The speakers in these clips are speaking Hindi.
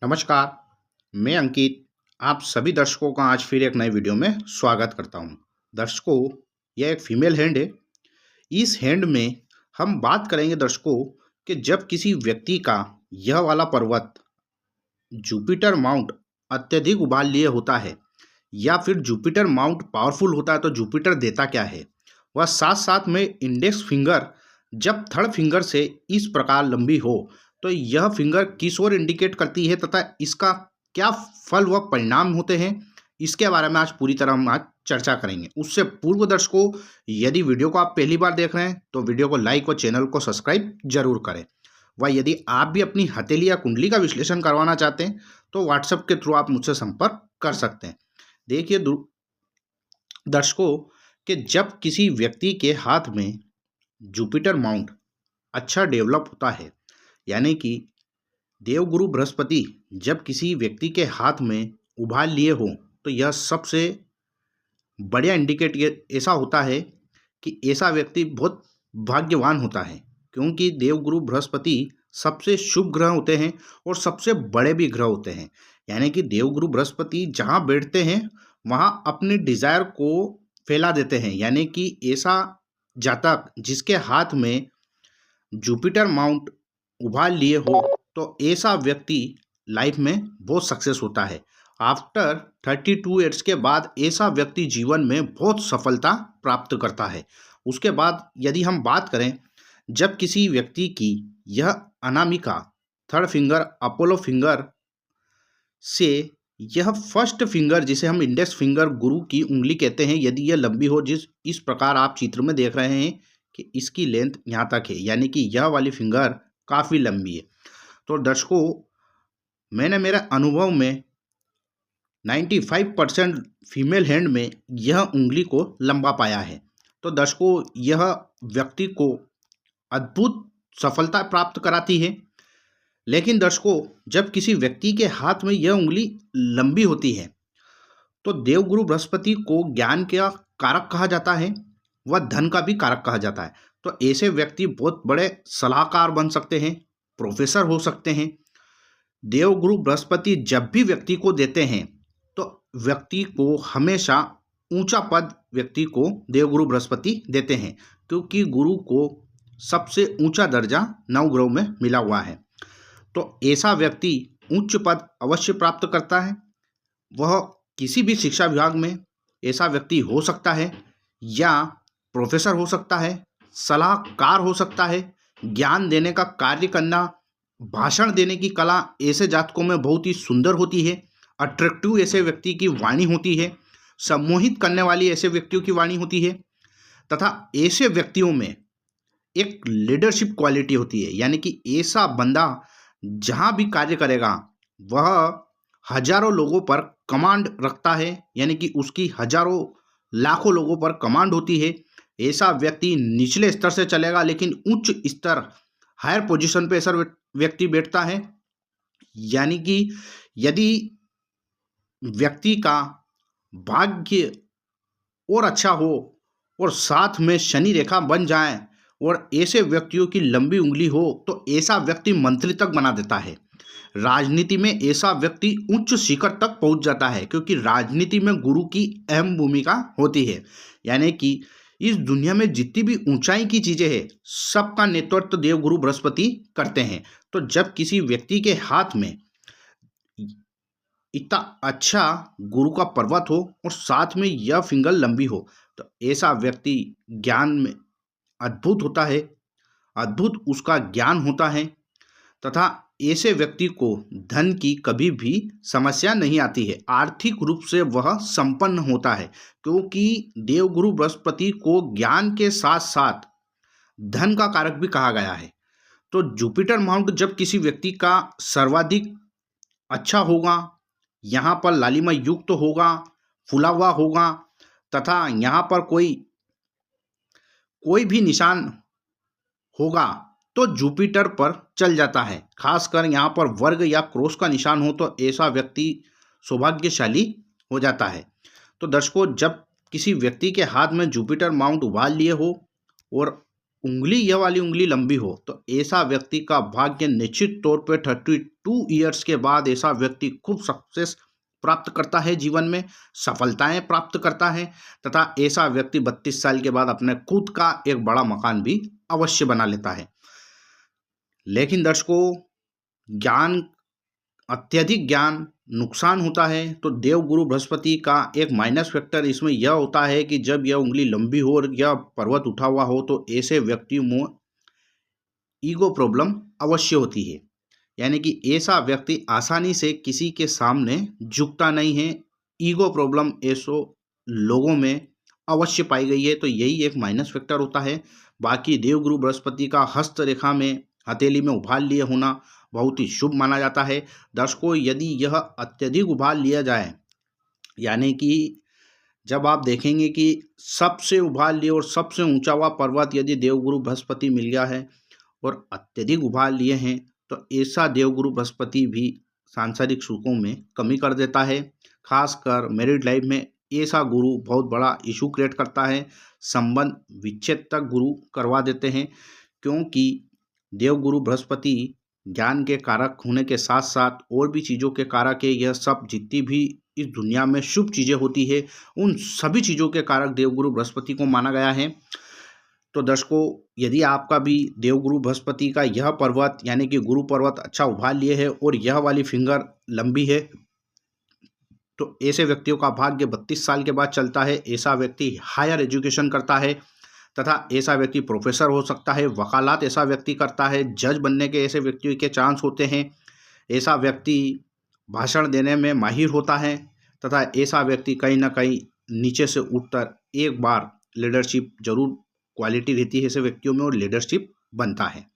नमस्कार, मैं अंकित आप सभी दर्शकों का आज फिर एक नए वीडियो में स्वागत करता हूं। दर्शकों, यह एक फीमेल हैंड है। इस हैंड में हम बात करेंगे दर्शकों कि जब किसी व्यक्ति का यह वाला पर्वत जुपिटर माउंट अत्यधिक उबाल लिए होता है या फिर जुपिटर माउंट पावरफुल होता है तो जुपिटर देता क्या है। वह साथ साथ में इंडेक्स फिंगर जब थर्ड फिंगर से इस प्रकार लंबी हो तो यह फिंगर किस ओर इंडिकेट करती है तथा इसका क्या फल व परिणाम होते हैं, इसके बारे में आज पूरी तरह हम आज चर्चा करेंगे। उससे पूर्व दर्शकों, यदि वीडियो को आप पहली बार देख रहे हैं तो वीडियो को लाइक और चैनल को सब्सक्राइब जरूर करें। व यदि आप भी अपनी हथेली या कुंडली का विश्लेषण करवाना चाहते हैं तो व्हाट्सएप के थ्रू आप मुझसे संपर्क कर सकते हैं। देखिए दर्शकों कि जब किसी व्यक्ति के हाथ में जुपिटर माउंट अच्छा डेवलप होता है, यानी कि देवगुरु बृहस्पति जब किसी व्यक्ति के हाथ में उभार लिए हो तो यह सबसे बढ़िया इंडिकेट ऐसा होता है कि ऐसा व्यक्ति बहुत भाग्यवान होता है, क्योंकि देवगुरु बृहस्पति सबसे शुभ ग्रह होते हैं और सबसे बड़े भी ग्रह होते हैं। यानी कि देवगुरु बृहस्पति जहाँ बैठते हैं वहाँ अपने डिजायर को फैला देते हैं। यानी कि ऐसा जातक जिसके हाथ में जुपिटर माउंट उभार लिए हो तो ऐसा व्यक्ति लाइफ में बहुत सक्सेस होता है। आफ्टर 32 ईयर्स के बाद ऐसा व्यक्ति जीवन में बहुत सफलता प्राप्त करता है। उसके बाद यदि हम बात करें, जब किसी व्यक्ति की यह Anamika third finger Apollo finger से यह फर्स्ट फिंगर जिसे हम इंडेक्स फिंगर गुरु की उंगली कहते हैं, यदि यह लंबी हो, इस प्रकार आप चित्र में देख रहे हैं कि इसकी लेंथ यहाँ तक है, यानी कि यह वाली फिंगर काफ़ी लंबी है। तो दर्शकों, मैंने मेरे अनुभव में 95% फीमेल हैंड में यह उंगली को लंबा पाया है। तो दर्शकों, यह व्यक्ति को अद्भुत सफलता प्राप्त कराती है। लेकिन दर्शकों, जब किसी व्यक्ति के हाथ में यह उंगली लंबी होती है तो देवगुरु बृहस्पति को ज्ञान का कारक कहा जाता है, वह धन का भी कारक कहा जाता है। तो ऐसे व्यक्ति बहुत बड़े सलाहकार बन सकते हैं, प्रोफेसर हो सकते हैं। देवगुरु बृहस्पति जब भी व्यक्ति को देते हैं तो व्यक्ति को हमेशा ऊंचा पद व्यक्ति को देवगुरु बृहस्पति देते हैं, क्योंकि गुरु को सबसे ऊंचा दर्जा नवग्रह में मिला हुआ है। तो ऐसा व्यक्ति उच्च पद अवश्य प्राप्त करता है। वह किसी भी शिक्षा विभाग में ऐसा व्यक्ति हो सकता है या प्रोफेसर हो सकता है, सलाहकार हो सकता है, ज्ञान देने का कार्य करना, भाषण देने की कला ऐसे जातकों में बहुत ही सुंदर होती है। अट्रैक्टिव ऐसे व्यक्ति की वाणी होती है, सम्मोहित करने वाली ऐसे व्यक्तियों की वाणी होती है, तथा ऐसे व्यक्तियों में एक लीडरशिप क्वालिटी होती है। यानी कि ऐसा बंदा जहाँ भी कार्य करेगा वह हजारों लोगों पर कमांड रखता है, यानी कि उसकी हजारों लाखों लोगों पर कमांड होती है। ऐसा व्यक्ति निचले स्तर से चलेगा लेकिन उच्च स्तर हायर पोजीशन पे ऐसा व्यक्ति बैठता है। यानी कि यदि व्यक्ति का भाग्य और अच्छा हो और साथ में शनि रेखा बन जाए और ऐसे व्यक्तियों की लंबी उंगली हो तो ऐसा व्यक्ति मंत्री तक बना देता है। राजनीति में ऐसा व्यक्ति उच्च शिखर तक पहुंच जाता है, क्योंकि राजनीति में गुरु की अहम भूमिका होती है। यानी कि इस दुनिया में जितनी भी ऊंचाई की चीजें हैं सबका नेतृत्व देवगुरु बृहस्पति करते हैं। तो जब किसी व्यक्ति के हाथ में इतना अच्छा गुरु का पर्वत हो और साथ में यह फिंगर लंबी हो तो ऐसा व्यक्ति ज्ञान में अद्भुत होता है, अद्भुत उसका ज्ञान होता है, तथा ऐसे व्यक्ति को धन की कभी भी समस्या नहीं आती है। आर्थिक रूप से वह संपन्न होता है, क्योंकि देवगुरु बृहस्पति को ज्ञान के साथ साथ धन का कारक भी कहा गया है। तो जुपिटर माउंट जब किसी व्यक्ति का सर्वाधिक अच्छा होगा, यहाँ पर लालिमा युक्त होगा, फुला हुआ होगा, तथा यहाँ पर कोई भी निशान होगा तो जुपिटर पर चल जाता है। खासकर यहाँ पर वर्ग या क्रॉस का निशान हो तो ऐसा व्यक्ति सौभाग्यशाली हो जाता है। तो दर्शकों, जब किसी व्यक्ति के हाथ में जुपिटर माउंट उभार लिए हो और उंगली, यह वाली उंगली लंबी हो तो ऐसा व्यक्ति का भाग्य निश्चित तौर पे 32 ईयर्स के बाद ऐसा व्यक्ति खूब सक्सेस प्राप्त करता है, जीवन में सफलताएं प्राप्त करता है तथा ऐसा व्यक्ति 32 साल के बाद अपने खुद का एक बड़ा मकान भी अवश्य बना लेता है। लेकिन दर्शकों, ज्ञान, अत्यधिक ज्ञान नुकसान होता है। तो देवगुरु बृहस्पति का एक माइनस फैक्टर इसमें यह होता है कि जब यह उंगली लंबी हो और यह पर्वत उठा हुआ हो तो ऐसे व्यक्तियों में ईगो प्रॉब्लम अवश्य होती है, यानी कि ऐसा व्यक्ति आसानी से किसी के सामने झुकता नहीं है। ईगो प्रॉब्लम ऐसो लोगों में अवश्य पाई गई है, तो यही एक माइनस फैक्टर होता है। बाकी देवगुरु बृहस्पति का हस्त रेखा में हथेली में उभार लिए होना बहुत ही शुभ माना जाता है। दर्शकों, यदि यह अत्यधिक उभार लिया जाए, यानी कि जब आप देखेंगे कि सबसे उभार लिए और सबसे ऊंचा हुआ पर्वत यदि देवगुरु बृहस्पति मिल गया है और अत्यधिक उभार लिए हैं, तो ऐसा देवगुरु बृहस्पति भी सांसारिक सुखों में कमी कर देता है। खासकर मैरिड लाइफ में ऐसा गुरु बहुत बड़ा इशू क्रिएट करता है, संबंध विच्छेद तक गुरु करवा देते हैं, क्योंकि देवगुरु बृहस्पति ज्ञान के कारक होने के साथ साथ और भी चीज़ों के कारक है। यह सब जितनी भी इस दुनिया में शुभ चीज़ें होती है उन सभी चीज़ों के कारक देवगुरु बृहस्पति को माना गया है। तो दर्शकों, यदि आपका भी देवगुरु बृहस्पति का यह पर्वत यानी कि गुरु पर्वत अच्छा उभार लिए है और यह वाली फिंगर लंबी है, तो ऐसे व्यक्तियों का भाग्य 32 साल के बाद चलता है। ऐसा व्यक्ति हायर एजुकेशन करता है तथा ऐसा व्यक्ति प्रोफेसर हो सकता है, वकालत ऐसा व्यक्ति करता है, जज बनने के ऐसे व्यक्तियों के चांस होते हैं। ऐसा व्यक्ति भाषण देने में माहिर होता है तथा ऐसा व्यक्ति कहीं ना कहीं नीचे से उठकर एक बार लीडरशिप जरूर क्वालिटी रहती है ऐसे व्यक्तियों में और लीडरशिप बनता है।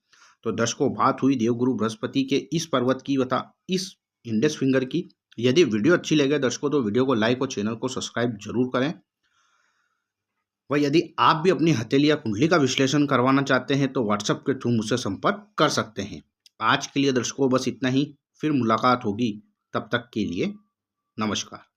तो दर्शकों, बात हुई देवगुरु बृहस्पति के इस पर्वत की तथा इस इंडेक्स फिंगर की। यदि वीडियो अच्छी लगे दर्शकों तो वीडियो को लाइक और चैनल को सब्सक्राइब जरूर करें। वह यदि आप भी अपनी हथेली या कुंडली का विश्लेषण करवाना चाहते हैं तो व्हाट्सएप के थ्रू मुझसे संपर्क कर सकते हैं। आज के लिए दर्शकों बस इतना ही, फिर मुलाकात होगी, तब तक के लिए नमस्कार।